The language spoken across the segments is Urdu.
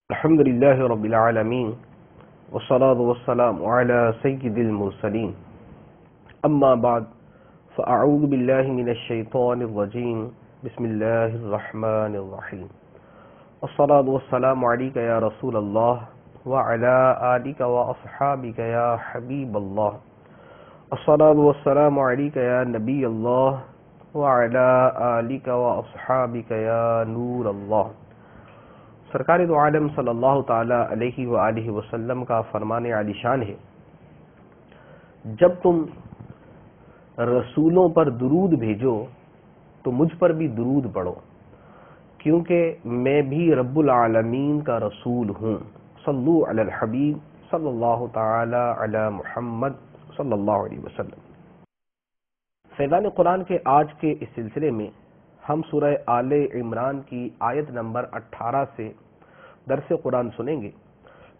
الحمد لله رب العالمين والصلاة والسلام على سيد المرسلين أما بعد فأعوذ بالله من الشيطان الرجيم بسم الله الرحمن الرحيم الصلاة والسلام عليك يا رسول الله وعلى آلك وأصحابك يا حبيب الله الصلاة والسلام عليك يا نبي الله وعلى آلك وأصحابك يا نور الله۔ سرکار دو عالم صلی اللہ تعالی علیہ وآلہ وسلم کا فرمان عالی شان ہے، جب تم رسولوں پر درود بھیجو تو مجھ پر بھی درود پڑھو، کیونکہ میں بھی رب العالمین کا رسول ہوں۔ صلو علی الحبیب صلی اللہ تعالی علی محمد صلی اللہ علیہ وسلم۔ فیضان قرآن کے آج کے اس سلسلے میں ہم سورہ آل عمران کی آیت نمبر 18 سے درس قرآن سنیں گے۔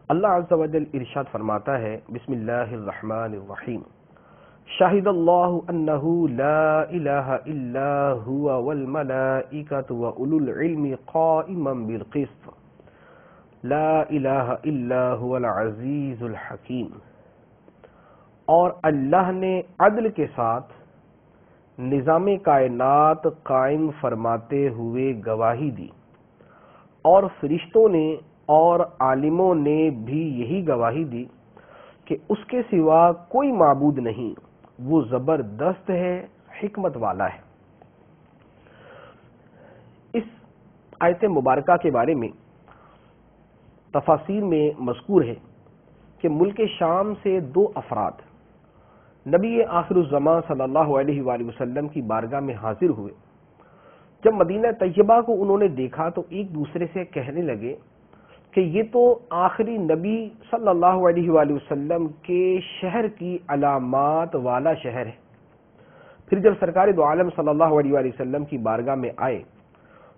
اللہ عز و جل ارشاد فرماتا ہے، بسم اللہ الرحمن الرحیم، شاہد اللہ انہ لا الہ الا ہوا والملائکۃ واولو العلم قائما بالقسط لا الہ الا ہوا العزیز الحکیم۔ اور اللہ نے عدل کے ساتھ نظام کائنات قائم فرماتے ہوئے گواہی دی، اور فرشتوں نے اور عالموں نے بھی یہی گواہی دی کہ اس کے سوا کوئی معبود نہیں، وہ زبردست ہے، حکمت والا ہے۔ اس آیت مبارکہ کے بارے میں تفاسیر میں مذکور ہے کہ ملک شام سے دو افراد نبی آخر الزمان صلی اللہ علیہ وآلہ وسلم کی بارگاہ میں حاضر ہوئے۔ جب مدینہ طیبہ کو انہوں نے دیکھا تو ایک دوسرے سے کہنے لگے کہ یہ تو آخری نبی صلی اللہ علیہ وآلہ وسلم کے شہر کی علامات والا شہر ہے۔ پھر جب سرکار دو عالم صلی اللہ علیہ وآلہ وسلم کی بارگاہ میں آئے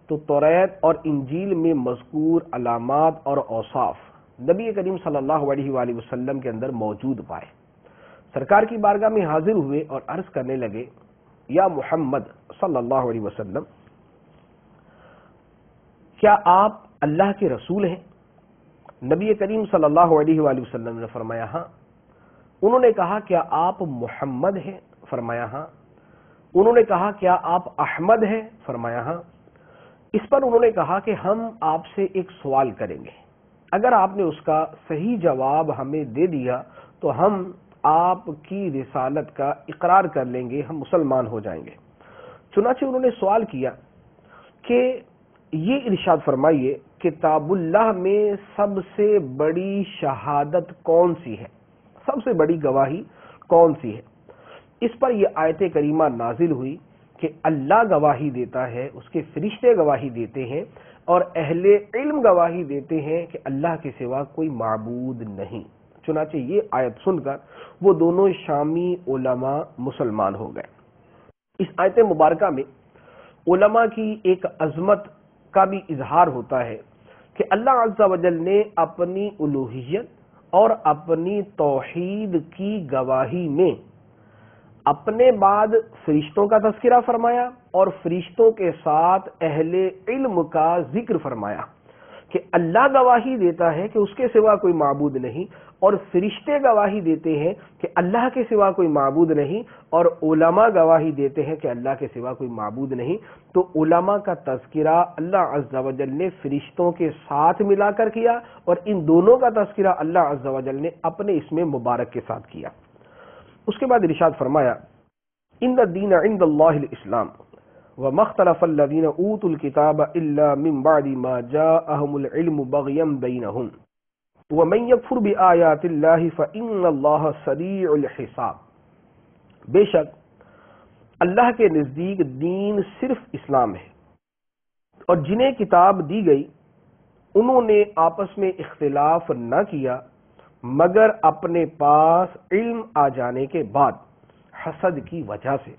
تو توریت اور انجیل میں مذکور علامات اور اوصاف نبی کریم صلی اللہ علیہ وآلہ وسلم کے اندر موجود پائے۔ سرکار کی بارگاہ میں حاضر ہوئے اور عرض کرنے لگے، یا محمد صلی اللہ علیہ وسلم، کیا آپ اللہ کے رسول ہیں؟ نبی کریم صلی اللہ علیہ وآلہ وسلم نے فرمایا ہاں۔ انہوں نے کہا، کیا آپ محمد ہیں؟ فرمایا ہاں۔ انہوں نے کہا، کیا آپ احمد ہیں؟ فرمایا ہاں۔ اس پر انہوں نے کہا کہ ہم آپ سے ایک سوال کریں گے، اگر آپ نے اس کا صحیح جواب ہمیں دے دیا تو ہم آپ کی رسالت کا اقرار کر لیں گے، ہم مسلمان ہو جائیں گے۔ چنانچہ انہوں نے سوال کیا کہ یہ ارشاد فرمائیے، کتاب اللہ میں سب سے بڑی شہادت کون سی ہے؟ سب سے بڑی گواہی کون سی ہے؟ اس پر یہ آیت کریمہ نازل ہوئی کہ اللہ گواہی دیتا ہے، اس کے فرشتے گواہی دیتے ہیں، اور اہل علم گواہی دیتے ہیں کہ اللہ کے سوا کوئی معبود نہیں۔ چنانچہ یہ آیت سن کر وہ دونوں شامی علماء مسلمان ہو گئے۔ اس آیت مبارکہ میں علماء کی ایک عظمت کا بھی اظہار ہوتا ہے کہ اللہ عز و جل نے اپنی الوہیت اور اپنی توحید کی گواہی میں اپنے بعد فرشتوں کا تذکرہ فرمایا اور فرشتوں کے ساتھ اہل علم کا ذکر فرمایا کہ اللہ گواہی دیتا ہے کہ اس کے سوا کوئی معبود نہیں، اور فرشتے گواہی دیتے ہیں کہ اللہ کے سوا کوئی معبود نہیں، اور علماء گواہی دیتے ہیں کہ اللہ کے سوا کوئی معبود نہیں۔ تو علماء کا تذکرہ اللہ عز و جل نے فرشتوں کے ساتھ ملا کر کیا، اور ان دونوں کا تذکرہ اللہ عز و جل نے اپنے اسم مبارک کے ساتھ کیا۔ اس کے بعد ارشاد فرمایا، ان الدین عند اللہ الاسلام وما اختلف الذين اوتوا الكتاب الا من بعد ما جاءهم العلم بغيا بينهم ومن يكفر بآيات الله فإن الله سريع الحساب۔ بے شک اللہ کے نزدیک دین صرف اسلام ہے، اور جنہیں کتاب دی گئی انہوں نے آپس میں اختلاف نہ کیا مگر اپنے پاس علم آ جانے کے بعد حسد کی وجہ سے۔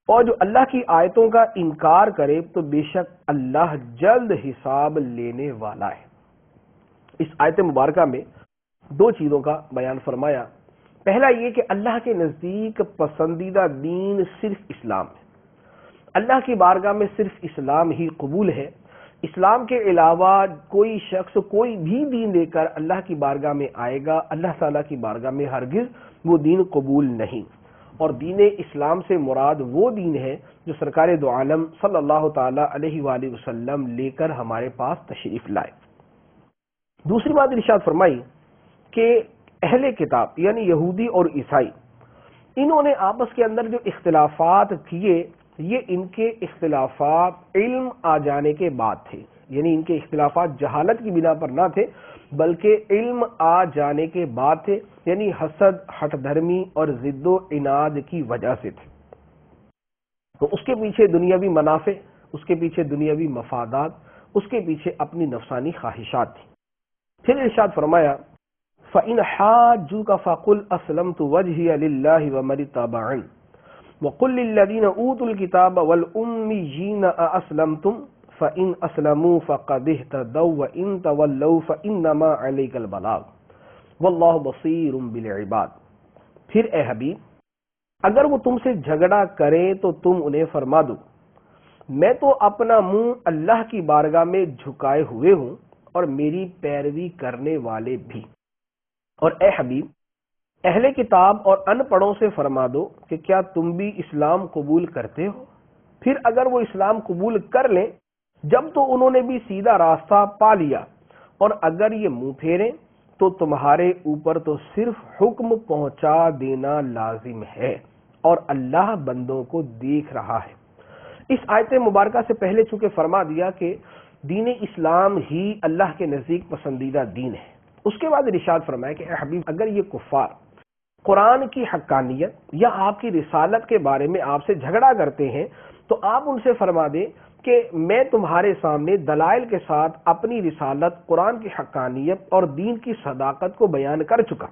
اور جو اللہ کی آیتوں کا انکار کرے تو بے شک اللہ جلد حساب لینے والا ہے۔ اس آیت مبارکہ میں دو چیزوں کا بیان فرمایا۔ پہلا یہ کہ اللہ کے نزدیک پسندیدہ دین صرف اسلام ہے، اللہ کی بارگاہ میں صرف اسلام ہی قبول ہے، اسلام کے علاوہ کوئی شخص کوئی بھی دین لے کر اللہ کی بارگاہ میں آئے گا، اللہ تعالیٰ کی بارگاہ میں ہرگز وہ دین قبول نہیں۔ اور دین اسلام سے مراد وہ دین ہے جو سرکار دو عالم صلی اللہ تعالی علیہ وآلہ وسلم لے کر ہمارے پاس تشریف لائے۔ دوسری بات ارشاد فرمائی کہ اہل کتاب یعنی یہودی اور عیسائی، انہوں نے آپس کے اندر جو اختلافات کیے، یہ ان کے اختلافات علم آ جانے کے بعد تھے، یعنی ان کے اختلافات جہالت کی بنا پر نہ تھے بلکہ علم آ جانے کے بعد تھے، یعنی حسد، ہٹ دھرمی اور ضد و عناد کی وجہ سے تھے۔ تو اس کے پیچھے دنیاوی منافع، اس کے پیچھے دنیاوی مفادات، اس کے پیچھے اپنی نفسانی خواہشات تھی۔ پھر ارشاد فرمایا فَإِنْ حَاجُّوكَ فَقُلْ أَسْلَمْتُ وَجْهِيَ لِلَّهِ وَمَنِ اتَّبَعَنِ وَقُلْ لِلَّذِينَ أُوتُوا الْكِتَابَ وَالْأُمِّيِّينَ أَأَسْلَمْتُمْ فَإِنْ أَسْلَمُوا فَقَدِ اهْتَدَوْا وَإِنْ تَوَلَّوْا فَإِنَّمَا عَلَيْكَ الْبَلَاغُ وَاللَّهُ بَصِيرٌ بِالْعِبَادِ۔ پھر اے حبیب، اگر وہ تم سے جھگڑا کریں تو تم انہیں فرما دو، میں تو اپنا منہ اللہ کی بارگاہ میں جھکائے ہوئے ہوں اور میری پیروی کرنے والے بھی۔ اور اے حبیب، اہل کتاب اور ان پڑھوں سے فرما دو کہ کیا تم بھی اسلام قبول کرتے ہو؟ پھر اگر وہ اسلام قبول کر لیں جب تو انہوں نے بھی سیدھا راستہ پا لیا، اور اگر یہ منہ پھیریں تو تمہارے اوپر تو صرف حکم پہنچا دینا لازم ہے، اور اللہ بندوں کو دیکھ رہا ہے۔ اس آیت مبارکہ سے پہلے چونکہ فرما دیا کہ دین اسلام ہی اللہ کے نزدیک پسندیدہ دین ہے، اس کے بعد ارشاد فرمایا کہ اے حبیب، اگر یہ کفار قرآن کی حقانیت یا آپ کی رسالت کے بارے میں آپ سے جھگڑا کرتے ہیں تو آپ ان سے فرما دیں کہ میں تمہارے سامنے دلائل کے ساتھ اپنی رسالت، قرآن کی حقانیت اور دین کی صداقت کو بیان کر چکا۔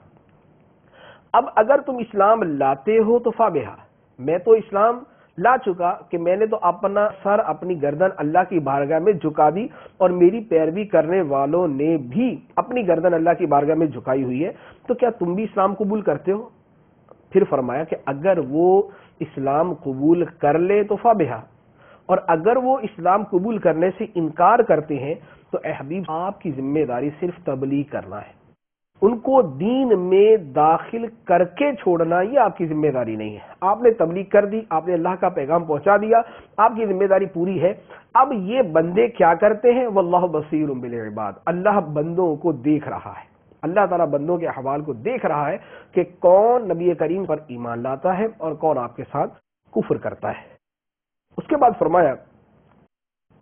اب اگر تم اسلام لاتے ہو تو فابہا، میں تو اسلام لا چکا کہ میں نے تو اپنا سر، اپنی گردن اللہ کی بارگاہ میں جھکا دی، اور میری پیروی کرنے والوں نے بھی اپنی گردن اللہ کی بارگاہ میں جھکائی ہوئی ہے، تو کیا تم بھی اسلام قبول کرتے ہو؟ پھر فرمایا کہ اگر وہ اسلام قبول کر لے تو فابہا، اور اگر وہ اسلام قبول کرنے سے انکار کرتے ہیں تو اے حبیب، آپ کی ذمہ داری صرف تبلیغ کرنا ہے، ان کو دین میں داخل کر کے چھوڑنا یہ آپ کی ذمہ داری نہیں ہے۔ آپ نے تبلیغ کر دی، آپ نے اللہ کا پیغام پہنچا دیا، آپ کی ذمہ داری پوری ہے۔ اب یہ بندے کیا کرتے ہیں؟ واللہ بصیر بالعباد، اللہ بندوں کو دیکھ رہا ہے، اللہ تعالیٰ بندوں کے احوال کو دیکھ رہا ہے کہ کون نبی کریم پر ایمان لاتا ہے اور کون آپ کے ساتھ کفر کرتا ہے۔ اس کے بعد فرمایا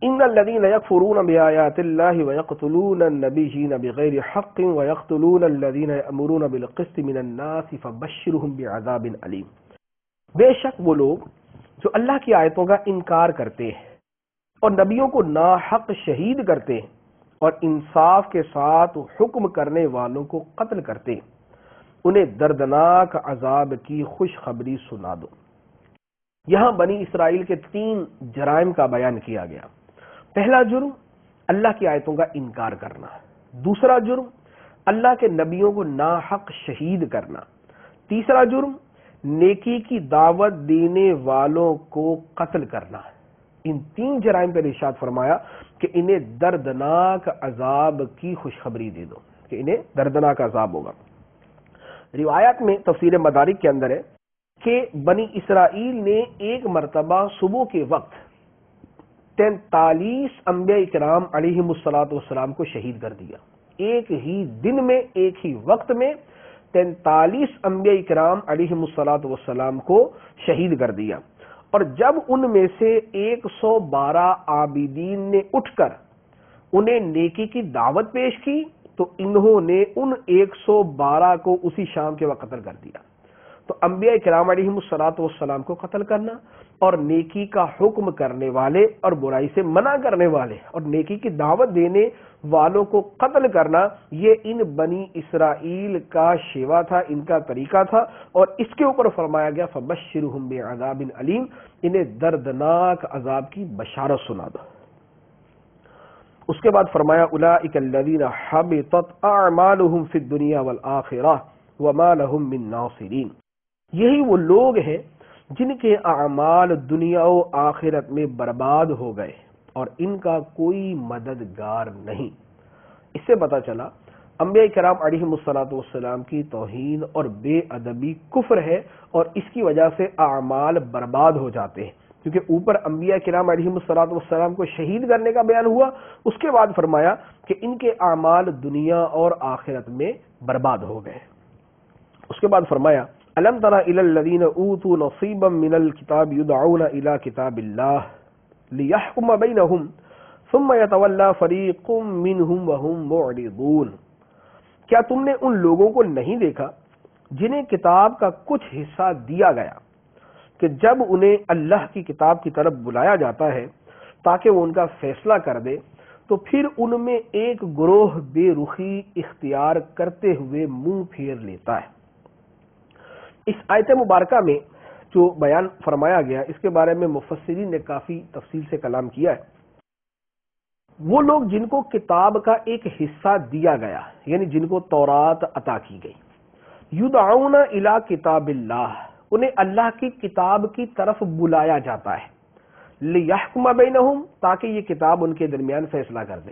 ان الذين يكفرون بآيات الله ويقتلون النبيين بغير حق ويقتلون الذين يأمرون بالقسط من الناس فبشرهم بعذاب عليم۔ بے شک وہ لوگ جو اللہ کی آیتوں کا انکار کرتے ہیں اور نبیوں کو ناحق شہید کرتے ہیں اور انصاف کے ساتھ حکم کرنے والوں کو قتل کرتے ہیں، انہیں دردناک عذاب کی خوشخبری سنا دو۔ یہاں بنی اسرائیل کے 3 جرائم کا بیان کیا گیا۔ پہلا جرم اللہ کی آیتوں کا انکار کرنا، دوسرا جرم اللہ کے نبیوں کو ناحق شہید کرنا، تیسرا جرم نیکی کی دعوت دینے والوں کو قتل کرنا۔ ان 3 جرائم پر ارشاد فرمایا کہ انہیں دردناک عذاب کی خوشخبری دے دو، کہ انہیں دردناک عذاب ہوگا۔ روایات میں تفسیر مدارک کے اندر ہے کہ بنی اسرائیل نے ایک مرتبہ صبح کے وقت 43 انبیاء کرام علیہم الصلوۃ کو شہید کر دیا۔ ایک ہی دن میں، ایک ہی وقت میں 43 انبیاء کرام علیہم الصلوۃ کو شہید کر دیا، اور جب ان میں سے 112 عابدین نے اٹھ کر انہیں نیکی کی دعوت پیش کی تو انہوں نے ان 112 کو اسی شام کے وقت قتل کر دیا۔ تو انبیاء کرام علیہم الصلوۃ کو قتل کرنا اور نیکی کا حکم کرنے والے اور برائی سے منع کرنے والے اور نیکی کی دعوت دینے والوں کو قتل کرنا، یہ ان بنی اسرائیل کا شیوا تھا، ان کا طریقہ تھا، اور اس کے اوپر فرمایا گیا فبشرہم بعذاب علیم، انہیں دردناک عذاب کی بشارت سنا دو۔ اس کے بعد فرمایا اولئک الذین حبطت اعمالہم فی الدنیا والآخرہ وما لہم من ناصرین، یہی وہ لوگ ہیں جن کے اعمال دنیا و آخرت میں برباد ہو گئے اور ان کا کوئی مددگار نہیں۔ اس سے پتہ چلا انبیاء کرام علیہم الصلوۃ والسلام کی توہین اور بے ادبی کفر ہے، اور اس کی وجہ سے اعمال برباد ہو جاتے ہیں، کیونکہ اوپر انبیاء کرام علیہم الصلوۃ والسلام کو شہید کرنے کا بیان ہوا، اس کے بعد فرمایا کہ ان کے اعمال دنیا اور آخرت میں برباد ہو گئے۔ اس کے بعد فرمایا الم تر الی الذین اوتوا نصیبا من الکتاب یدعون الی کتاب اللہ لیحکم بینہم ثم یتولی فریق منہم وہم معرضون۔ کیا تم نے ان لوگوں کو نہیں دیکھا جنہیں کتاب کا کچھ حصہ دیا گیا کہ جب انہیں اللہ کی کتاب کی طرف بلایا جاتا ہے تاکہ وہ ان کا فیصلہ کر دے تو پھر ان میں ایک گروہ بے رخی اختیار کرتے ہوئے منہ پھیر لیتا ہے۔ اس آیت مبارکہ میں جو بیان فرمایا گیا اس کے بارے میں مفسرین نے کافی تفصیل سے کلام کیا ہے۔ وہ لوگ جن کو کتاب کا ایک حصہ دیا گیا، یعنی جن کو تورات عطا کی گئی، یدعون الی کتاب اللہ، انہیں اللہ کی کتاب کی طرف بلایا جاتا ہے، لیحکم بینہم، تاکہ یہ کتاب ان کے درمیان فیصلہ کر دے۔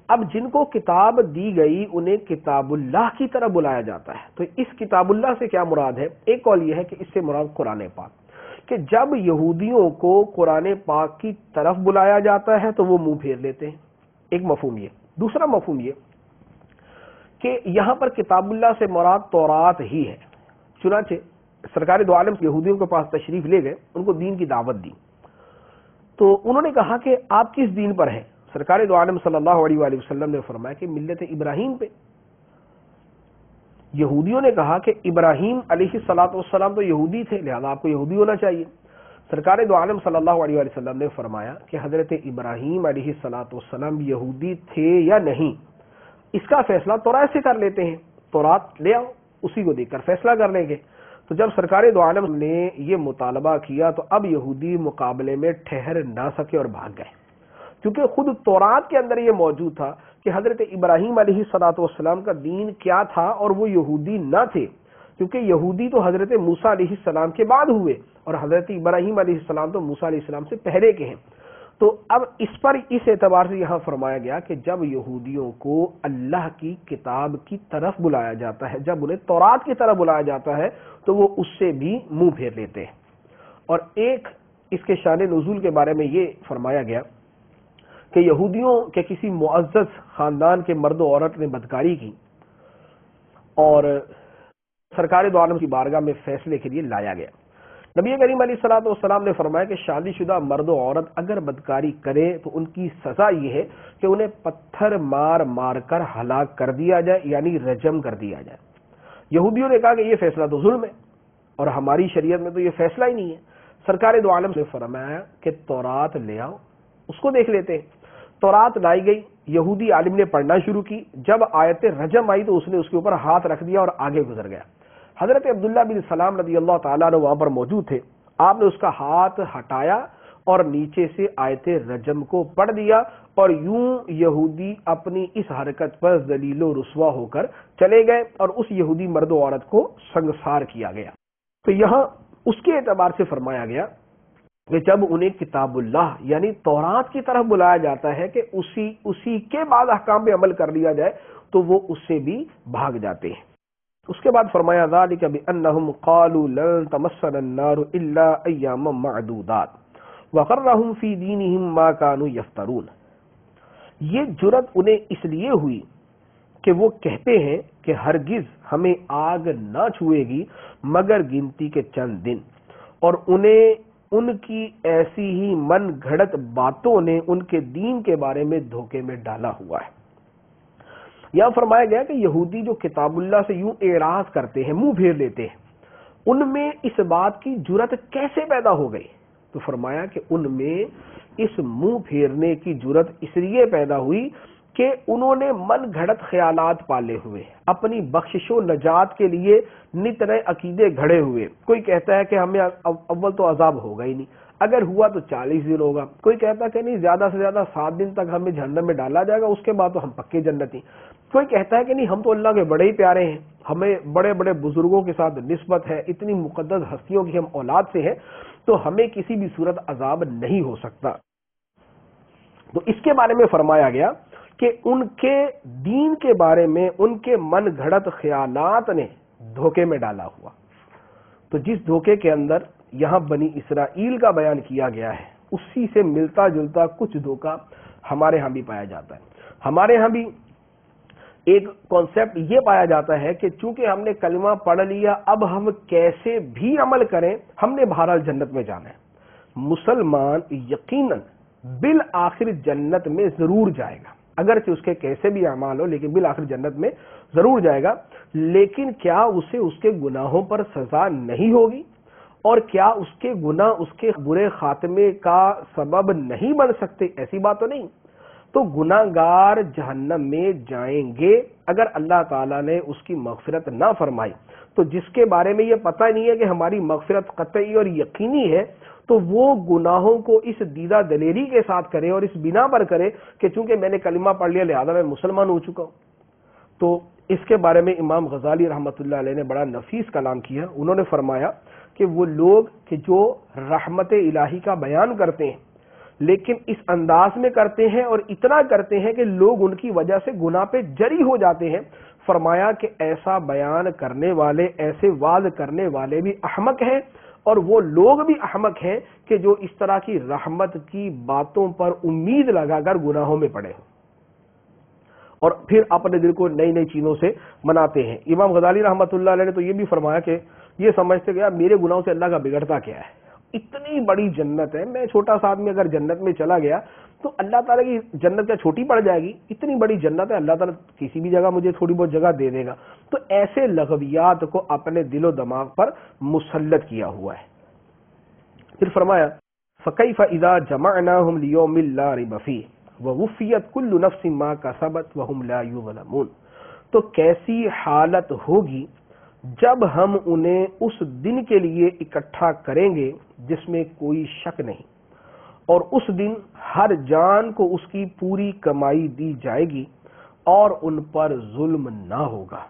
اب جن کو کتاب دی گئی انہیں کتاب اللہ کی طرف بلایا جاتا ہے، تو اس کتاب اللہ سے کیا مراد ہے؟ ایک قول یہ ہے کہ اس سے مراد قرآن پاک، کہ جب یہودیوں کو قرآن پاک کی طرف بلایا جاتا ہے تو وہ منہ پھیر لیتے ہیں، ایک مفہوم یہ۔ دوسرا مفہوم یہ کہ یہاں پر کتاب اللہ سے مراد تورات ہی ہے، چنانچہ سرکار دو عالم یہودیوں کے پاس تشریف لے گئے، ان کو دین کی دعوت دی، تو انہوں نے کہا کہ آپ کس دین پر ہیں؟ سرکار دو عالم صلی اللہ علیہ وآلہ وسلم نے فرمایا کہ ملت ابراہیم پہ۔ یہودیوں نے کہا کہ ابراہیم علیہ الصلوۃ والسلام تو یہودی تھے، لہذا آپ کو یہودی ہونا چاہیے۔ سرکار دو عالم صلی اللہ علیہ وآلہ وسلم نے فرمایا کہ حضرت ابراہیم علیہ الصلوۃ والسلام یہودی تھے یا نہیں، اس کا فیصلہ تورات سے کر لیتے ہیں، تورات لے آؤ، اسی کو دیکھ کر فیصلہ کر لیں گے۔ تو جب سرکار دو عالم نے یہ مطالبہ کیا تو اب یہودی مقابلے میں ٹھہر نہ سکے اور بھاگ گئے، کیونکہ خود تورات کے اندر یہ موجود تھا کہ حضرت ابراہیم علیہ الصلوۃ والسلام کا دین کیا تھا، اور وہ یہودی نہ تھے، کیونکہ یہودی تو حضرت موسیٰ علیہ السلام کے بعد ہوئے، اور حضرت ابراہیم علیہ السلام تو موسیٰ علیہ السلام سے پہلے کے ہیں۔ تو اب اس اعتبار سے یہاں فرمایا گیا کہ جب یہودیوں کو اللہ کی کتاب کی طرف بلایا جاتا ہے، جب انہیں تورات کی طرف بلایا جاتا ہے تو وہ اس سے بھی منہ پھیر لیتے ہیں۔ اور ایک اس کے شان نزول کے بارے میں یہ فرمایا گیا کہ یہودیوں کے کسی معزز خاندان کے مرد و عورت نے بدکاری کی اور سرکار دو عالم کی بارگاہ میں فیصلے کے لیے لایا گیا۔ نبی کریم علیہ الصلوۃ والسلام نے فرمایا کہ شادی شدہ مرد و عورت اگر بدکاری کرے تو ان کی سزا یہ ہے کہ انہیں پتھر مار مار کر ہلاک کر دیا جائے، یعنی رجم کر دیا جائے۔ یہودیوں نے کہا کہ یہ فیصلہ تو ظلم ہے، اور ہماری شریعت میں تو یہ فیصلہ ہی نہیں ہے۔ سرکار دو عالم نے فرمایا کہ تورات لے آؤ، اس کو دیکھ لیتے ہیں۔ تورات لائی گئی، یہودی عالم نے پڑھنا شروع کی، جب آیت رجم آئی تو اس نے اس کے اوپر ہاتھ رکھ دیا اور آگے گزر گیا۔ حضرت عبداللہ بن سلام رضی اللہ تعالیٰ عنہ وہاں پر موجود تھے، آپ نے اس کا ہاتھ ہٹایا اور نیچے سے آیت رجم کو پڑھ دیا، اور یوں یہودی اپنی اس حرکت پر ذلیل و رسوا ہو کر چلے گئے، اور اس یہودی مرد و عورت کو سنگسار کیا گیا۔ تو یہاں اس کے اعتبار سے فرمایا گیا کہ جب انہیں کتاب اللہ یعنی تورات کی طرف بلایا جاتا ہے کہ اسی کے بعد احکام پہ عمل کر لیا جائے تو وہ اس سے بھی بھاگ جاتے ہیں۔ اس کے بعد فرمایا ذالک بانہم قالوا لن تمسنا النار الا ایاما معدودات وغرہم فی دینہم ما کانوا یفترون۔ یہ جرأت انہیں اس لیے ہوئی کہ وہ کہتے ہیں کہ ہرگز ہمیں آگ نہ چھوئے گی مگر گنتی کے چند دن، اور انہیں ان کی ایسی ہی من گھڑت باتوں نے ان کے دین کے بارے میں دھوکے میں ڈالا ہوا ہے۔ یہاں فرمایا گیا کہ یہودی جو کتاب اللہ سے یوں اعراض کرتے ہیں، منہ پھیر لیتے ہیں، ان میں اس بات کی جرأت کیسے پیدا ہو گئی؟ تو فرمایا کہ ان میں اس منہ پھیرنے کی جرأت اس لیے پیدا ہوئی کہ انہوں نے من گھڑت خیالات پالے ہوئے، اپنی بخشش و نجات کے لیے نت نئے عقیدے گھڑے ہوئے۔ کوئی کہتا ہے کہ ہمیں اول تو عذاب ہوگا ہی نہیں، اگر ہوا تو 40 دن ہوگا، کوئی کہتا ہے کہ نہیں زیادہ سے زیادہ 7 دن تک ہمیں جہنم میں ڈالا جائے گا، اس کے بعد تو ہم پکے جنتی۔ کوئی کہتا ہے کہ نہیں ہم تو اللہ کے بڑے ہی پیارے ہیں، ہمیں بڑے بڑے بزرگوں کے ساتھ نسبت ہے، اتنی مقدس ہستیوں کی ہم اولاد سے ہیں، تو ہمیں کسی بھی صورت عذاب نہیں ہو سکتا۔ تو اس کے بارے میں فرمایا گیا کہ ان کے دین کے بارے میں ان کے من گھڑت خیالات نے دھوکے میں ڈالا ہوا. تو جس دھوکے کے اندر یہاں بنی اسرائیل کا بیان کیا گیا ہے اسی سے ملتا جلتا کچھ دھوکا ہمارے ہاں بھی پایا جاتا ہے. ہمارے ہاں بھی ایک کانسیپٹ یہ پایا جاتا ہے کہ چونکہ ہم نے کلمہ پڑھ لیا اب ہم کیسے بھی عمل کریں ہم نے بہرحال جنت میں جانا ہے. مسلمان یقیناً بالآخر جنت میں ضرور جائے گا، اگرچہ اس کے کیسے بھی اعمال ہو لیکن بالآخر جنت میں ضرور جائے گا. لیکن کیا اسے اس کے گناہوں پر سزا نہیں ہوگی؟ اور کیا اس کے گناہ اس کے برے خاتمے کا سبب نہیں بن سکتے؟ ایسی بات تو نہیں. تو گناہگار جہنم میں جائیں گے اگر اللہ تعالیٰ نے اس کی مغفرت نہ فرمائی. تو جس کے بارے میں یہ پتہ نہیں ہے کہ ہماری مغفرت قطعی اور یقینی ہے تو وہ گناہوں کو اس دیدہ دلیری کے ساتھ کرے اور اس بنا پر کرے کہ چونکہ میں نے کلمہ پڑھ لیا لہذا میں مسلمان ہو چکا ہوں. تو اس کے بارے میں امام غزالی رحمۃ اللہ علیہ نے بڑا نفیس کلام کیا. انہوں نے فرمایا کہ وہ لوگ کہ جو رحمت الہی کا بیان کرتے ہیں لیکن اس انداز میں کرتے ہیں اور اتنا کرتے ہیں کہ لوگ ان کی وجہ سے گناہ پہ جری ہو جاتے ہیں، فرمایا کہ ایسا بیان کرنے والے ایسے وعظ کرنے والے بھی احمق ہیں اور وہ لوگ بھی احمق ہیں کہ جو اس طرح کی رحمت کی باتوں پر امید لگا کر گناہوں میں پڑے ہیں اور پھر اپنے دل کو نئی نئی چیزوں سے مناتے ہیں. امام غزالی رحمۃ اللہ علیہ نے تو یہ بھی فرمایا کہ یہ سمجھتے کہ میرے گناہوں سے اللہ کا بگڑتا کیا ہے، اتنی بڑی جنت ہے، میں چھوٹا سا آدمی اگر جنت میں چلا گیا تو اللہ تعالیٰ کی جنت کیا چھوٹی پڑ جائے گی؟ اتنی بڑی جنت ہے، اللہ تعالیٰ کسی بھی جگہ مجھے تھوڑی بہت جگہ دے دے گا. تو ایسے لغویات کو اپنے دل و دماغ پر مسلط کیا ہوا ہے. پھر فرمایا فَكَيْفَ إِذَا جَمَعْنَاهُمْ لِيَوْمٍ لَا رَيْبَ فِيهِ وَوُفِّيَتْ كُلُّ نَفْسٍ مَا كَسَبَتْ وَهُمْ لَا يُظْلَمُونَ. تو کیسی حالت ہوگی جب ہم انہیں اس دن کے لیے اکٹھا کریں گے جس میں کوئی شک نہیں اور اس دن ہر جان کو اس کی پوری کمائی دی جائے گی اور ان پر ظلم نہ ہوگا.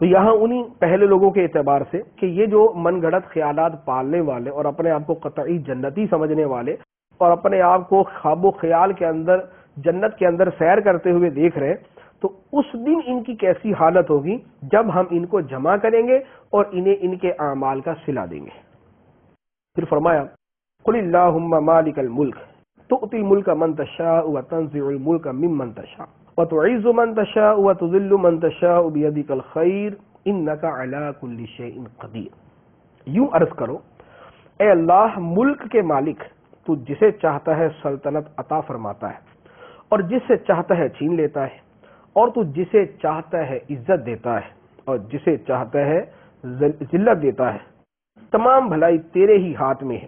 تو یہاں انہی پہلے لوگوں کے اعتبار سے کہ یہ جو من گھڑت خیالات پالنے والے اور اپنے آپ کو قطعی جنتی سمجھنے والے اور اپنے آپ کو خواب و خیال کے اندر جنت کے اندر سیر کرتے ہوئے دیکھ رہے، تو اس دن ان کی کیسی حالت ہوگی جب ہم ان کو جمع کریں گے اور انہیں ان کے اعمال کا صلہ دیں گے. پھر فرمایا قل اللہم مالک الملک تؤتی الملک من تشاء وتنزع الملک ممن تشاء وتعز من تشاء وتذل من تشاء بیدک الخیر انک علی کل شیء قدیر. یوں عرض کرو اے اللہ ملک کے مالک، تو جسے چاہتا ہے سلطنت عطا فرماتا ہے اور جس سے چاہتا ہے چھین لیتا ہے، اور تو جسے چاہتا ہے عزت دیتا ہے اور جسے چاہتا ہے ذلت دیتا ہے. تمام بھلائی تیرے ہی ہاتھ میں ہے،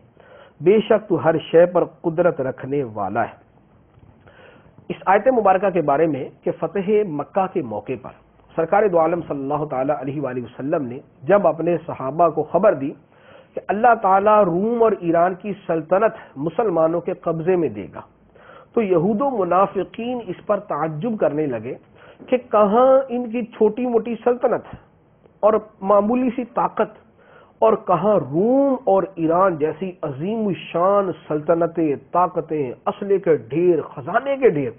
بے شک تو ہر شے پر قدرت رکھنے والا ہے. اس آیت مبارکہ کے بارے میں کہ فتح مکہ کے موقع پر سرکار دو عالم صلی اللہ تعالی علیہ وآلہ وسلم نے جب اپنے صحابہ کو خبر دی کہ اللہ تعالیٰ روم اور ایران کی سلطنت مسلمانوں کے قبضے میں دے گا، تو یہود و منافقین اس پر تعجب کرنے لگے کہ کہاں ان کی چھوٹی موٹی سلطنت اور معمولی سی طاقت اور کہاں روم اور ایران جیسی عظیم شان سلطنتیں، طاقتیں، اسلحے کے ڈھیر، خزانے کے ڈھیر،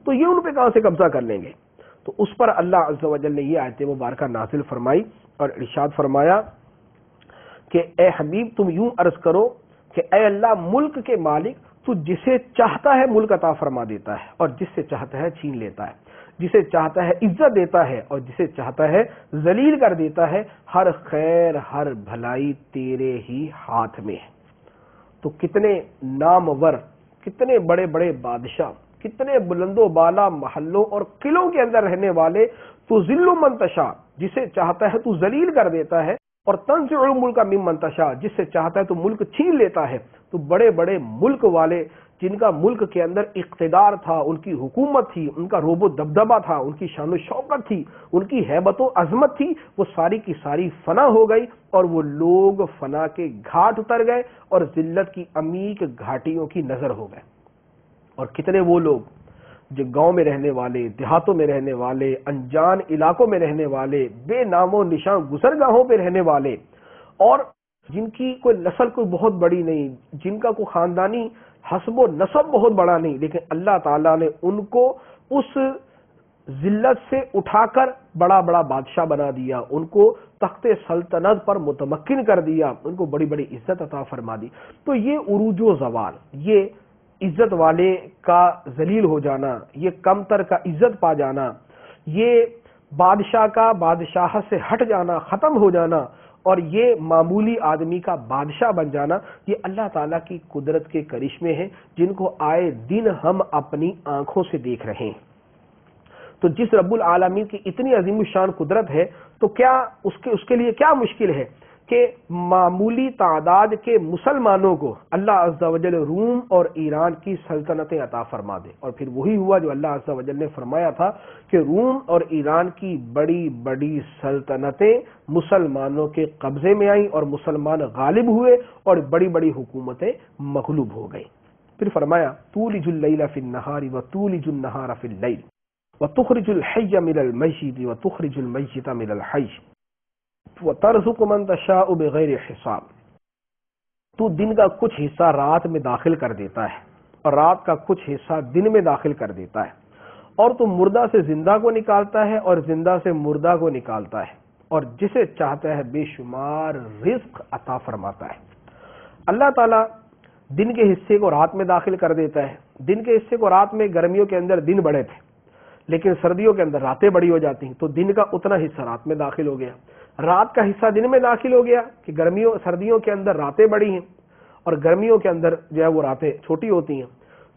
تو یہ ان پہ کہاں سے قبضہ کر لیں گے. تو اس پر اللہ عز و جل نے یہ آیت مبارکہ نازل فرمائی اور ارشاد فرمایا کہ اے حبیب تم یوں عرض کرو کہ اے اللہ ملک کے مالک، تو جسے چاہتا ہے ملک عطا فرما دیتا ہے اور جس سے چاہتا ہے چھین لیتا ہے، جسے چاہتا ہے عزت دیتا ہے اور جسے چاہتا ہے ذلیل کر دیتا ہے. ہر خیر ہر بھلائی تیرے ہی ہاتھ میں ہے. تو کتنے نامور، کتنے بڑے بڑے بادشاہ، کتنے بلند و بالا محلوں اور قلعوں کے اندر رہنے والے، تو ذل من تشاء جسے چاہتا ہے تو ذلیل کر دیتا ہے، اور تنزع الملک ممن تشاء جس سے چاہتا ہے تو ملک چھین لیتا ہے. تو بڑے بڑے ملک والے جن کا ملک کے اندر اقتدار تھا، ان کی حکومت تھی، ان کا روب و دبدبہ تھا، ان کی شان و شوکت تھی، ان کی ہیبت و عظمت تھی، وہ ساری کی ساری فنا ہو گئی اور وہ لوگ فنا کے گھاٹ اتر گئے اور ذلت کی عمیق گھاٹیوں کی نظر ہو گئے. اور کتنے وہ لوگ جو گاؤں میں رہنے والے، دیہاتوں میں رہنے والے، انجان علاقوں میں رہنے والے، بے نام و نشان گزرگاہوں پہ رہنے والے، اور جن کی کوئی نسل کوئی بہت بڑی نہیں، جن کا کوئی خاندانی حسب و نسب بہت بڑا نہیں، لیکن اللہ تعالیٰ نے ان کو اس ذلت سے اٹھا کر بڑا بڑا بادشاہ بنا دیا، ان کو تخت سلطنت پر متمکن کر دیا، ان کو بڑی بڑی عزت عطا فرما دی۔ تو یہ عروج و زوال، یہ عزت والے کا ذلیل ہو جانا، یہ کم تر کا عزت پا جانا، یہ بادشاہ کا بادشاہت سے ہٹ جانا، ختم ہو جانا، اور یہ معمولی آدمی کا بادشاہ بن جانا، یہ اللہ تعالیٰ کی قدرت کے کرشمے ہیں جن کو آئے دن ہم اپنی آنکھوں سے دیکھ رہے ہیں۔ تو جس رب العالمین کی اتنی عظیم الشان قدرت ہے، تو کیا اس کے لیے کیا مشکل ہے کہ معمولی تعداد کے مسلمانوں کو اللہ عز و جل روم اور ایران کی سلطنتیں عطا فرما دے۔ اور پھر وہی ہوا جو اللہ عز و جل نے فرمایا تھا کہ روم اور ایران کی بڑی بڑی سلطنتیں مسلمانوں کے قبضے میں آئیں اور مسلمان غالب ہوئے اور بڑی بڑی حکومتیں مغلوب ہو گئیں۔ پھر فرمایا تولج اللیل فی النہار وتولج النہار فی اللیل وتخرج الحی من المیت وتخرج المیت من الحی وترزق من تشاء بغیر حساب۔ تو دن کا کچھ حصہ رات میں داخل کر دیتا ہے اور رات کا کچھ حصہ دن میں داخل کر دیتا ہے، اور تو مردہ سے زندہ کو نکالتا ہے اور زندہ سے مردہ کو نکالتا ہے، اور جسے چاہتا ہے بے شمار رزق عطا فرماتا ہے۔ اللہ تعالیٰ دن کے حصے کو رات میں داخل کر دیتا ہے۔ دن کے حصے کو رات میں، گرمیوں کے اندر دن بڑے تھے لیکن سردیوں کے اندر راتیں بڑی ہو جاتی ہیں، تو دن کا اتنا حصہ رات میں داخل ہو گیا، رات کا حصہ دن میں داخل ہو گیا کہ سردیوں کے اندر راتیں بڑی ہیں اور گرمیوں کے اندر جو ہے وہ راتیں چھوٹی ہوتی ہیں،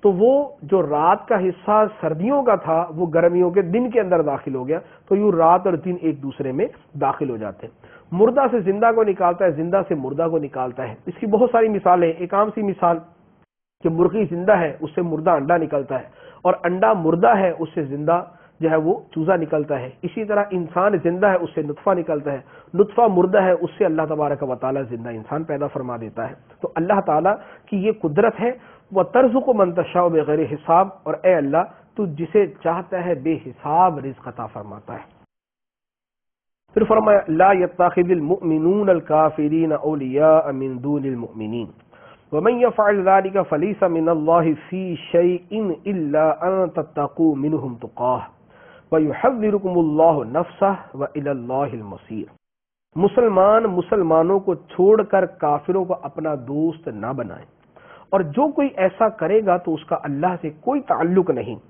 تو وہ جو رات کا حصہ سردیوں کا تھا وہ گرمیوں کے دن کے اندر داخل ہو گیا، تو یوں رات اور دن ایک دوسرے میں داخل ہو جاتے ہیں۔ مردہ سے زندہ کو نکالتا ہے، زندہ سے مردہ کو نکالتا ہے۔ اس کی بہت ساری مثالیں، ایک عام سی مثال کہ مرغی زندہ ہے اس سے مردہ انڈا نکلتا ہے، اور انڈا مردہ ہے اس سے زندہ جو ہے وہ چوزا نکلتا ہے۔ اسی طرح انسان زندہ ہے اس سے نطفہ نکلتا ہے، نطفہ مردہ ہے اس سے اللہ تبارک و تعالیٰ زندہ انسان پیدا فرما دیتا ہے۔ تو اللہ تعالیٰ کی یہ قدرت ہے، وہ ترزق من تشاء بغیر حساب، اور اے اللہ تو جسے چاہتا ہے بے حساب رزق عطا فرماتا ہے۔ پھر فرمایا لا يتخذ المؤمنون الكافرین اولیاء من دون المؤمنین ومن يفعل ذلك فليس من الله في شيء الا ان تتقوا منهم تقاه ويحذركم الله نفسه والى الله المصير۔ مسلمانوں کو چھوڑ کر کافروں کو اپنا دوست نہ بنائیں، اور جو کوئی ایسا کرے گا تو اس کا اللہ سے کوئی تعلق نہیں،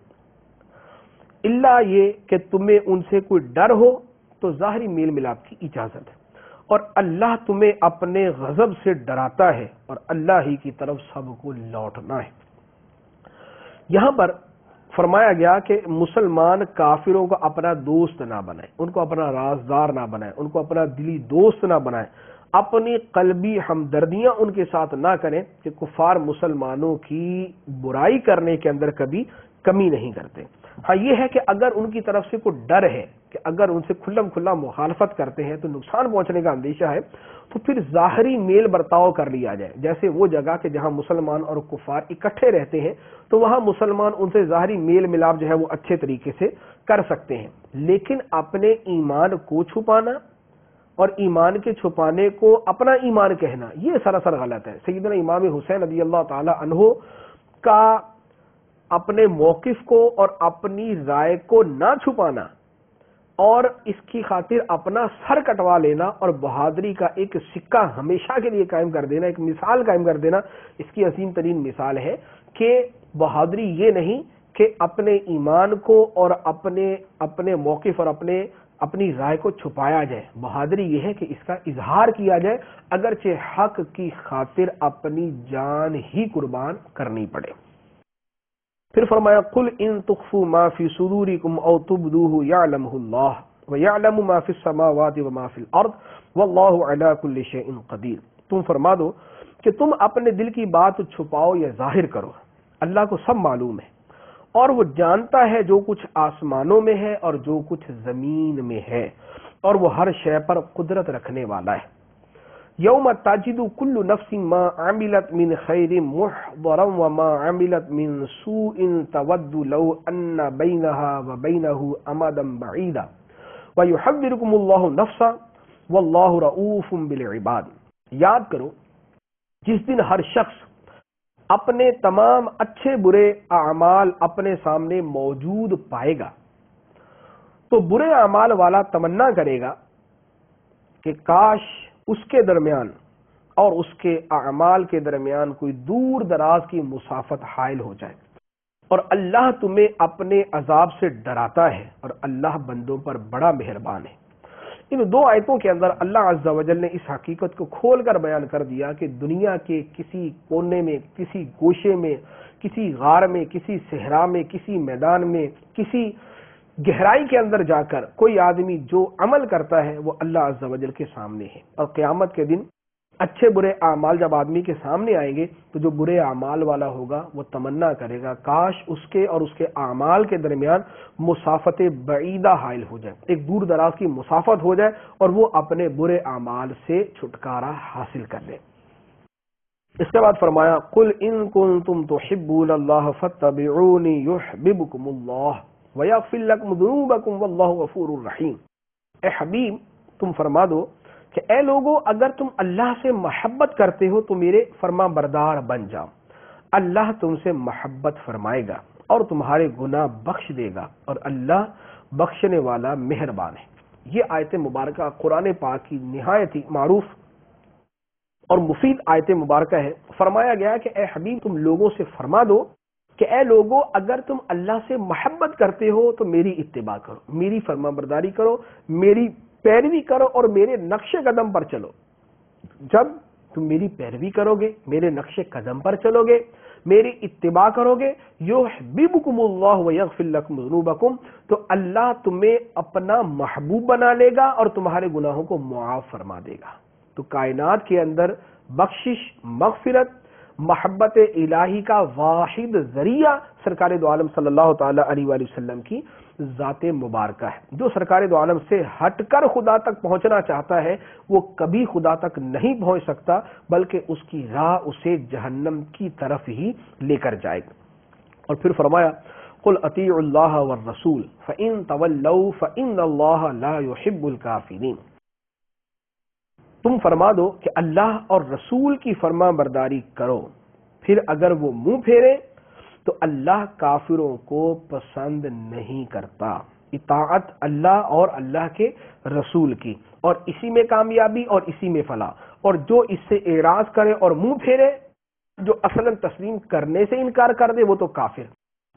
الا یہ کہ تمہیں ان سے کوئی ڈر ہو تو ظاہری میل ملاپ کی اجازت ہے، اور اللہ تمہیں اپنے غضب سے ڈراتا ہے اور اللہ ہی کی طرف سب کو لوٹنا ہے۔ یہاں پر فرمایا گیا کہ مسلمان کافروں کو اپنا دوست نہ بنائے، ان کو اپنا رازدار نہ بنائے، ان کو اپنا دلی دوست نہ بنائے، اپنی قلبی ہمدردیاں ان کے ساتھ نہ کریں کہ کفار مسلمانوں کی برائی کرنے کے اندر کبھی کمی نہیں کرتے۔ ہاں یہ ہے کہ اگر ان کی طرف سے کوئی ڈر ہے کہ اگر ان سے کھلم کھلا مخالفت کرتے ہیں تو نقصان پہنچنے کا اندیشہ ہے، تو پھر ظاہری میل برتاؤ کر لیا جائے۔ جیسے وہ جگہ کہ جہاں مسلمان اور کفار اکٹھے رہتے ہیں تو وہاں مسلمان ان سے ظاہری میل ملاپ جو ہے وہ اچھے طریقے سے کر سکتے ہیں، لیکن اپنے ایمان کو چھپانا اور ایمان کے چھپانے کو اپنا ایمان کہنا یہ سراسر غلط ہے۔ سیدنا امام حسین رضی اللہ تعالی عنہ کا اپنے موقف کو اور اپنی رائے کو نہ چھپانا اور اس کی خاطر اپنا سر کٹوا لینا اور بہادری کا ایک سکہ ہمیشہ کے لیے قائم کر دینا، ایک مثال قائم کر دینا، اس کی عظیم ترین مثال ہے کہ بہادری یہ نہیں کہ اپنے ایمان کو اور اپنے موقف اور اپنی رائے کو چھپایا جائے۔ بہادری یہ ہے کہ اس کا اظہار کیا جائے، اگرچہ حق کی خاطر اپنی جان ہی قربان کرنی پڑے۔ پھر فرمایا قل ان تخفوا ما فی صدورکم او تبدوه یعلمہ اللہ ویعلم ما فی السماوات وما فی الارض واللہ علی کل شیء قدیر۔ تم فرما دو کہ تم اپنے دل کی بات چھپاؤ یا ظاہر کرو، اللہ کو سب معلوم ہے، اور وہ جانتا ہے جو کچھ آسمانوں میں ہے اور جو کچھ زمین میں ہے، اور وہ ہر شے پر قدرت رکھنے والا ہے۔ یوم تجد کل نفس ما عملت من خیر محضرا وما عملت من سوء تود لو ان بینها وبینه امدا بعیدا ویحذرکم اللہ نفسا واللہ رؤوف بالعباد۔ یاد کرو جس دن ہر شخص اپنے تمام اچھے برے اعمال اپنے سامنے موجود پائے گا تو برے اعمال والا تمنا کرے گا کہ کاش اس کے درمیان اور اس کے اعمال کے درمیان کوئی دور دراز کی مسافت حائل ہو جائے، اور اللہ تمہیں اپنے عذاب سے ڈراتا ہے اور اللہ بندوں پر بڑا مہربان ہے۔ ان دو آیتوں کے اندر اللہ عز و جل نے اس حقیقت کو کھول کر بیان کر دیا کہ دنیا کے کسی کونے میں، کسی گوشے میں، کسی غار میں، کسی صحرا میں، کسی میدان میں، کسی گہرائی کے اندر جا کر کوئی آدمی جو عمل کرتا ہے وہ اللہ عز و جل کے سامنے ہے، اور قیامت کے دن اچھے برے اعمال جب آدمی کے سامنے آئیں گے تو جو برے اعمال والا ہوگا وہ تمنا کرے گا کاش اس کے اور اس کے اعمال کے درمیان مسافت بعیدہ حائل ہو جائے، ایک دور دراز کی مسافت ہو جائے اور وہ اپنے برے اعمال سے چھٹکارا حاصل کر لے۔ اس کے بعد فرمایا قل ان کنتم تحبون اللہ فاتبعونی یحببکم اللہ ویغفر لکم ذنوبکم واللہ غفور الرحیم۔ اے حبیب تم فرما دو کہ اے لوگو اگر تم اللہ سے محبت کرتے ہو تو میرے فرما بردار بن جاؤ، اللہ تم سے محبت فرمائے گا اور تمہارے گناہ بخش دے گا، اور اللہ بخشنے والا مہربان ہے۔ یہ آیت مبارکہ قرآن پاک کی نہایت ہی معروف اور مفید آیت مبارکہ ہے۔ فرمایا گیا کہ اے حبیب تم لوگوں سے فرما دو کہ اے لوگو اگر تم اللہ سے محبت کرتے ہو تو میری اتباع کرو، میری فرما برداری کرو، میری پیروی کرو اور میرے نقش قدم پر چلو۔ جب تم میری پیروی کرو گے، میرے نقش قدم پر چلو گے، میری اتباع کرو گے، یحببکم اللہ ویغفر لکم ذنوبکم، تو اللہ تمہیں اپنا محبوب بنا لے گا اور تمہارے گناہوں کو معاف فرما دے گا۔ تو کائنات کے اندر بخشش، مغفرت، محبت الہی کا واحد ذریعہ سرکار دو عالم صلی اللہ تعالی علیہ وآلہ وسلم کی ذات مبارکہ ہے۔ جو سرکار دو عالم سے ہٹ کر خدا تک پہنچنا چاہتا ہے وہ کبھی خدا تک نہیں پہنچ سکتا، بلکہ اس کی راہ اسے جہنم کی طرف ہی لے کر جائے گا۔ اور پھر فرمایا قل اطیعوا اللہ والرسول فإن تولوا فإن اللہ لا يحب الکافرین۔ تم فرما دو کہ اللہ اور رسول کی فرما برداری کرو، پھر اگر وہ منہ پھیرے تو اللہ کافروں کو پسند نہیں کرتا۔ اطاعت اللہ اور اللہ کے رسول کی، اور اسی میں کامیابی اور اسی میں فلاح، اور جو اس سے اعراض کرے اور منہ پھیرے، جو اصلاً تسلیم کرنے سے انکار کر دے وہ تو کافر۔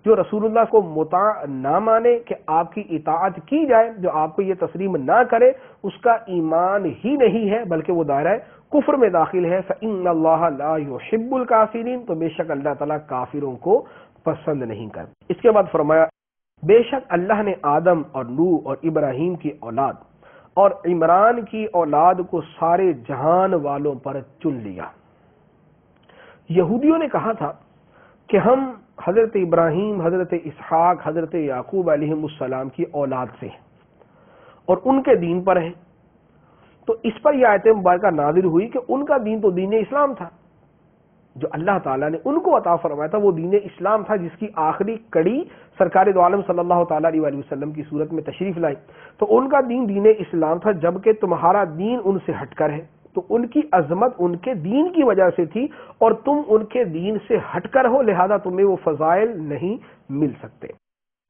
جو رسول اللہ کو مطاع نہ مانے کہ آپ کی اطاعت کی جائے، جو آپ کو یہ تسلیم نہ کرے، اس کا ایمان ہی نہیں ہے بلکہ وہ دائرہ کفر میں داخل ہے۔ فإن اللہ لا يحب الکافرین، تو بے شک اللہ تعالیٰ کافروں کو پسند نہیں کرتا۔ اس کے بعد فرمایا بے شک اللہ نے آدم اور نوح اور ابراہیم کی اولاد اور عمران کی اولاد کو سارے جہان والوں پر چن لیا۔ یہودیوں نے کہا تھا کہ ہم حضرت ابراہیم، حضرت اسحاق، حضرت یعقوب علیہ السلام کی اولاد سے ہیں اور ان کے دین پر ہیں، تو اس پر یہ آیت مبارکہ نازل ہوئی کہ ان کا دین تو دین اسلام تھا، جو اللہ تعالیٰ نے ان کو عطا فرمایا تھا وہ دین اسلام تھا، جس کی آخری کڑی سرکار دو عالم صلی اللہ تعالیٰ علیہ وآلہ وسلم کی صورت میں تشریف لائی، تو ان کا دین دین اسلام تھا، جبکہ تمہارا دین ان سے ہٹ کر ہے، تو ان کی عظمت ان کے دین کی وجہ سے تھی اور تم ان کے دین سے ہٹ کر ہو، لہذا تمہیں وہ فضائل نہیں مل سکتے۔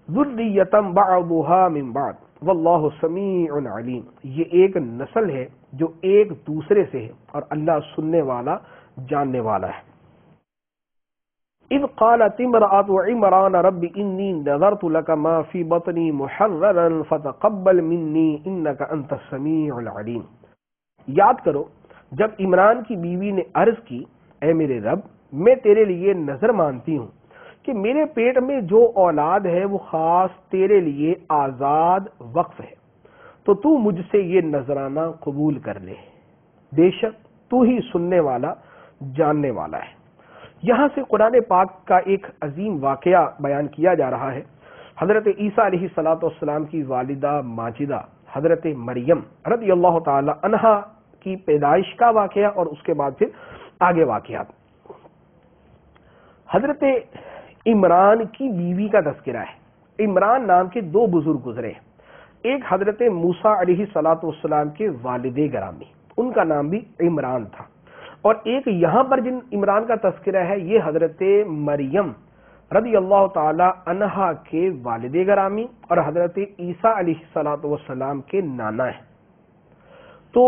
ذریۃ بعضها من بعض واللہ سمیع علیم، یہ ایک نسل ہے جو ایک دوسرے سے ہے اور اللہ سننے والا جاننے والا ہے۔ اذ قالت امرأة عمران رب انی نذرت لك ما في بطنی محررا فتقبل منی انك انت السمیع العلیم۔ یاد کرو جب عمران کی بیوی نے عرض کی اے میرے رب میں تیرے لیے نظر مانتی ہوں کہ میرے پیٹ میں جو اولاد ہے وہ خاص تیرے لیے آزاد وقف ہے، تو تو مجھ سے یہ نذرانہ قبول کر لے، بے شک تو ہی سننے والا جاننے والا ہے۔ یہاں سے قرآن پاک کا ایک عظیم واقعہ بیان کیا جا رہا ہے۔ حضرت عیسیٰ علیہ السلام کی والدہ ماجدہ حضرت مریم رضی اللہ تعالی عنہا کی پیدائش کا واقعہ اور اس کے بعد پھر آگے واقعات۔ حضرت عمران کی بیوی کا تذکرہ ہے۔ عمران نام کے دو بزرگ گزرے، ایک حضرت موسیٰ علیہ السلام کے والد گرامی، ان کا نام بھی عمران تھا، اور ایک یہاں پر جن عمران کا تذکرہ ہے یہ حضرت مریم رضی اللہ تعالی عنہا کے والد گرامی اور حضرت عیسیٰ علیہ السلام کے نانا ہے. تو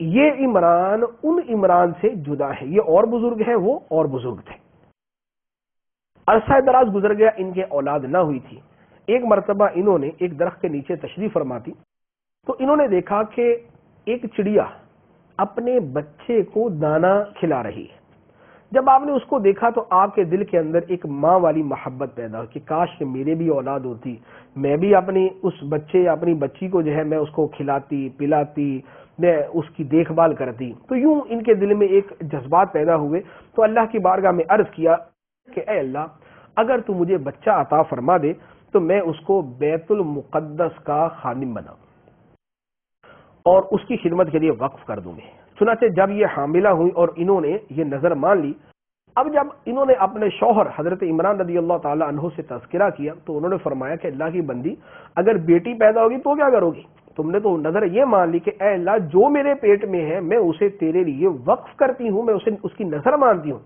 یہ عمران ان عمران سے جدا ہے، یہ اور بزرگ ہیں، وہ اور بزرگ تھے. عرصہ دراز گزر گیا، ان کے اولاد نہ ہوئی تھی. ایک مرتبہ انہوں نے ایک درخت کے نیچے تشریف فرما تھی تو انہوں نے دیکھا کہ ایک چڑیا اپنے بچے کو دانا کھلا رہی ہے. جب آپ نے اس کو دیکھا تو آپ کے دل کے اندر ایک ماں والی محبت پیدا ہو کہ کاش کہ میرے بھی اولاد ہوتی، میں بھی اپنی اس بچے یا اپنی بچی کو جو ہے میں اس کو کھلاتی پلاتی، میں اس کی دیکھ بھال کرتی. تو یوں ان کے دل میں ایک جذبات پیدا ہوئے. تو اللہ کی بارگاہ میں عرض کیا کہ اے اللہ، اگر تو مجھے بچہ عطا فرما دے تو میں اس کو بیت المقدس کا خادم بناؤں اور اس کی خدمت کے لیے وقف کر دوں گے. چنانچہ جب یہ حاملہ ہوئی اور انہوں نے یہ نظر مان لی، اب جب انہوں نے اپنے شوہر حضرت عمران رضی اللہ تعالی عنہ سے تذکرہ کیا تو انہوں نے فرمایا کہ اللہ کی بندی، اگر بیٹی پیدا ہوگی تو کیا کرو گی؟ تم نے تو نظر یہ مان لی کہ اے اللہ، جو میرے پیٹ میں ہے میں اسے تیرے لیے وقف کرتی ہوں، میں اسے اس کی نظر مانتی ہوں.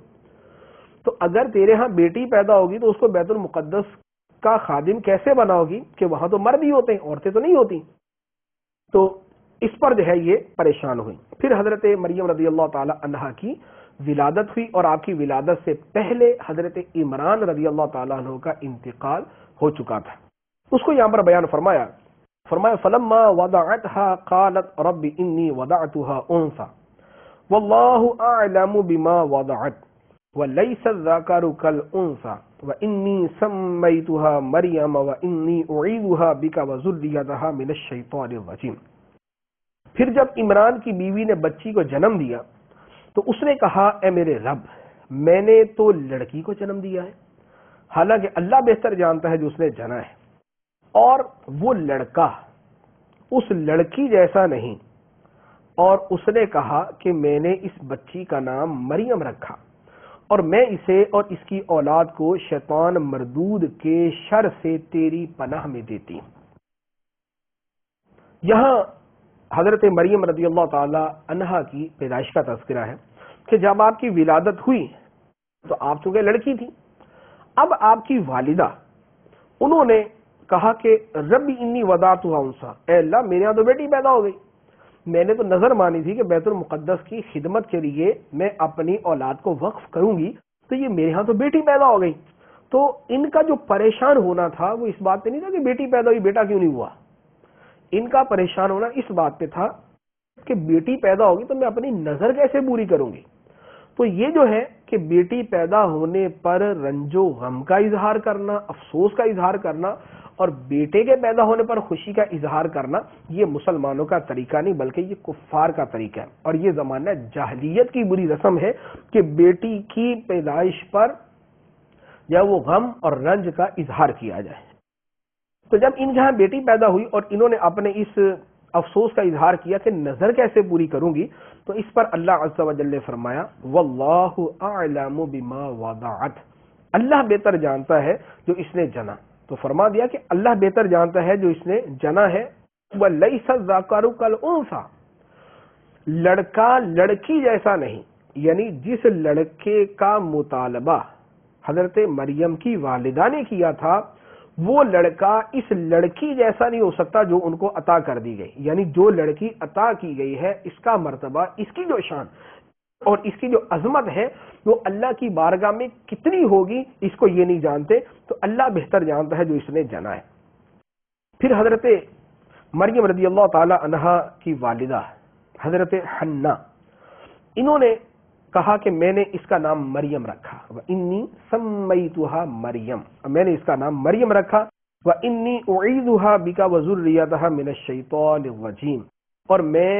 تو اگر تیرے ہاں بیٹی پیدا ہوگی تو اس کو بیت المقدس کا خادم کیسے بناؤ گی کہ وہاں تو مرد ہی ہوتے ہیں، عورتیں تو نہیں ہوتی. تو اس پر جو ہے یہ پریشان ہوئی. پھر حضرت مریم رضی اللہ تعالی عنہا کی ولادت ہوئی اور آپ کی ولادت سے پہلے حضرت عمران رضی اللہ تعالیٰ عنہ کا انتقال ہو چکا تھا. اس کو یہاں پر بیان فرمایا فلما وضعتها قالت رب انی وضعتها انثى واللہ اعلم بما وضعت وليس الذکر كالانثى وانی سمیتها مریم وانی اعیذها بک وذریتها من الشیطان الرجیم. پھر جب عمران کی بیوی نے بچی کو جنم دیا تو اس نے کہا اے میرے رب، میں نے تو لڑکی کو جنم دیا ہے، حالانکہ اللہ بہتر جانتا ہے جو اس نے جنا ہے، اور وہ لڑکا اس لڑکی جیسا نہیں. اور اس نے کہا کہ میں نے اس بچی کا نام مریم رکھا اور میں اسے اور اس کی اولاد کو شیطان مردود کے شر سے تیری پناہ میں دیتی ہوں. یہاں حضرت مریم رضی اللہ تعالی عنہا کی پیدائش کا تذکرہ ہے کہ جب آپ کی ولادت ہوئی تو آپ چونکہ لڑکی تھی، اب آپ کی والدہ انہوں نے کہا کہ رب انی وضعتها انثى، اے اللہ میرے یہاں تو بیٹی پیدا ہو گئی، میں نے تو نظر مانی تھی کہ بیت المقدس کی خدمت کے لیے میں اپنی اولاد کو وقف کروں گی، تو یہ میرے ہاں تو بیٹی پیدا ہو گئی. تو ان کا جو پریشان ہونا تھا وہ اس بات پہ نہیں تھا کہ بیٹی پیدا ہوئی بیٹا کیوں نہیں ہوا. ان کا پریشان ہونا اس بات پہ تھا کہ بیٹی پیدا ہوگی تو میں اپنی نظر کیسے پوری کروں گی. تو یہ جو ہے کہ بیٹی پیدا ہونے پر رنج و غم کا اظہار کرنا، افسوس کا اظہار کرنا، اور بیٹے کے پیدا ہونے پر خوشی کا اظہار کرنا، یہ مسلمانوں کا طریقہ نہیں بلکہ یہ کفار کا طریقہ ہے. اور یہ زمانہ جاہلیت کی بری رسم ہے کہ بیٹی کی پیدائش پر یا وہ غم اور رنج کا اظہار کیا جائے. تو جب ان جہاں بیٹی پیدا ہوئی اور انہوں نے اپنے اس افسوس کا اظہار کیا کہ نظر کیسے پوری کروں گی، تو اس پر اللہ عز و جل نے فرمایا واللہ اعلم بما وضعت، اللہ بہتر جانتا ہے جو اس نے جنا. تو فرما دیا کہ اللہ بہتر جانتا ہے جو اس نے جنا ہے. وَلَيْسَ الذَّكَرُ كَالْأُنثَى، لڑکا لڑکی جیسا نہیں، یعنی جس لڑکے کا مطالبہ حضرت مریم کی والدہ نے کیا تھا وہ لڑکا اس لڑکی جیسا نہیں ہو سکتا جو ان کو عطا کر دی گئی. یعنی جو لڑکی عطا کی گئی ہے اس کا مرتبہ، اس کی جو شان اور اس کی جو عظمت ہے وہ اللہ کی بارگاہ میں کتنی ہوگی اس کو یہ نہیں جانتے. تو اللہ بہتر جانتا ہے جو اس نے جنا ہے. پھر حضرت مریم رضی اللہ تعالی عنہا کی والدہ حضرت حنا، انہوں نے کہا کہ میں نے اس کا نام مریم رکھا، وَإِنِّي سَمَّيْتُهَا مریم، میں نے اس کا نام مریم رکھا، وَإِنِّي أُعِيذُهَا بِكَ وَذُرِّيَّتَهَا مِنَ الشَّيْطَانِ الرَّجِيمِ، اور میں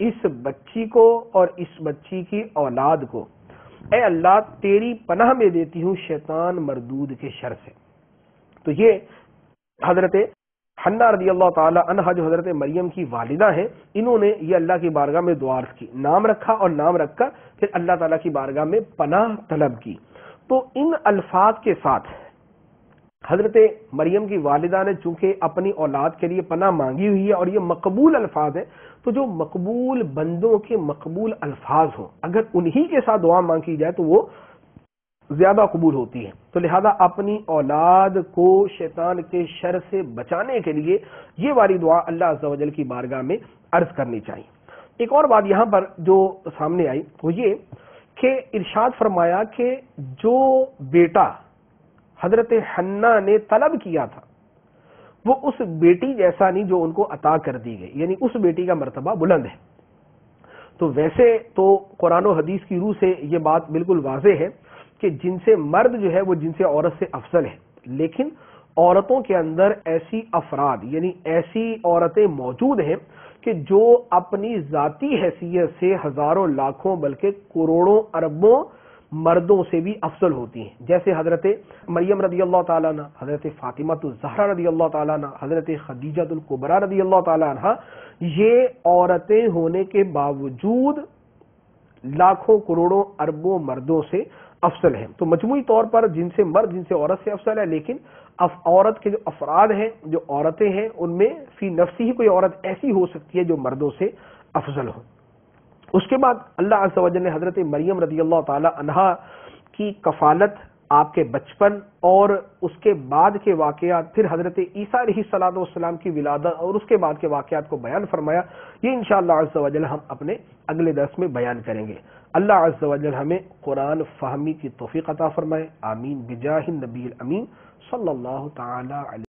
اس بچی کو اور اس بچی کی اولاد کو اے اللہ تیری پناہ میں دیتی ہوں شیطان مردود کے شر سے. تو یہ حضرت حنا رضی اللہ تعالی عنہا جو حضرت مریم کی والدہ ہیں، انہوں نے یہ اللہ کی بارگاہ میں دعا کی، نام رکھا اور نام رکھ کر پھر اللہ تعالیٰ کی بارگاہ میں پناہ طلب کی. تو ان الفاظ کے ساتھ حضرت مریم کی والدہ نے چونکہ اپنی اولاد کے لیے پناہ مانگی ہوئی ہے اور یہ مقبول الفاظ ہیں، تو جو مقبول بندوں کے مقبول الفاظ ہوں، اگر انہی کے ساتھ دعا مانگی جائے تو وہ زیادہ قبول ہوتی ہے. تو لہذا اپنی اولاد کو شیطان کے شر سے بچانے کے لیے یہ والی دعا اللہ عز و جل کی بارگاہ میں عرض کرنی چاہیے. ایک اور بات یہاں پر جو سامنے آئی وہ یہ کہ ارشاد فرمایا کہ جو بیٹا حضرت حنا نے طلب کیا تھا وہ اس بیٹی جیسا نہیں جو ان کو عطا کر دی گئی، یعنی اس بیٹی کا مرتبہ بلند ہے. تو ویسے تو قرآن و حدیث کی روح سے یہ بات بالکل واضح ہے کہ جن سے مرد جو ہے وہ جن سے عورت سے افضل ہے، لیکن عورتوں کے اندر ایسی افراد یعنی ایسی عورتیں موجود ہیں کہ جو اپنی ذاتی حیثیت سے ہزاروں لاکھوں بلکہ کروڑوں اربوں مردوں سے بھی افضل ہوتی ہیں، جیسے حضرت مریم رضی اللہ تعالیٰ عنہ، حضرت فاطمہ الزہرا رضی اللہ تعالیٰ عنہ، حضرت خدیجہ الکبریٰ رضی اللہ تعالیٰ عنہ. یہ عورتیں ہونے کے باوجود لاکھوں کروڑوں اربوں مردوں سے افضل ہیں. تو مجموعی طور پر جن سے مرد جن سے عورت سے افضل ہے، لیکن عورت کے جو افراد ہیں، جو عورتیں ہیں، ان میں فی نفسی ہی کوئی عورت ایسی ہو سکتی ہے جو مردوں سے افضل ہو. اس کے بعد اللہ عز و جل نے حضرت مریم رضی اللہ تعالی عنہا کی کفالت، آپ کے بچپن اور اس کے بعد کے واقعات، پھر حضرت عیسیٰ علیہ السلام کی ولادت اور اس کے بعد کے واقعات کو بیان فرمایا. یہ انشاءاللہ عز و جل ہم اپنے اگلے درس میں بیان کریں گے. اللہ عز و جل ہمیں قرآن فہمی کی توفیق عطا فرمائے. آمین بجاہ النبی الامین صلی اللہ تعالی علیہ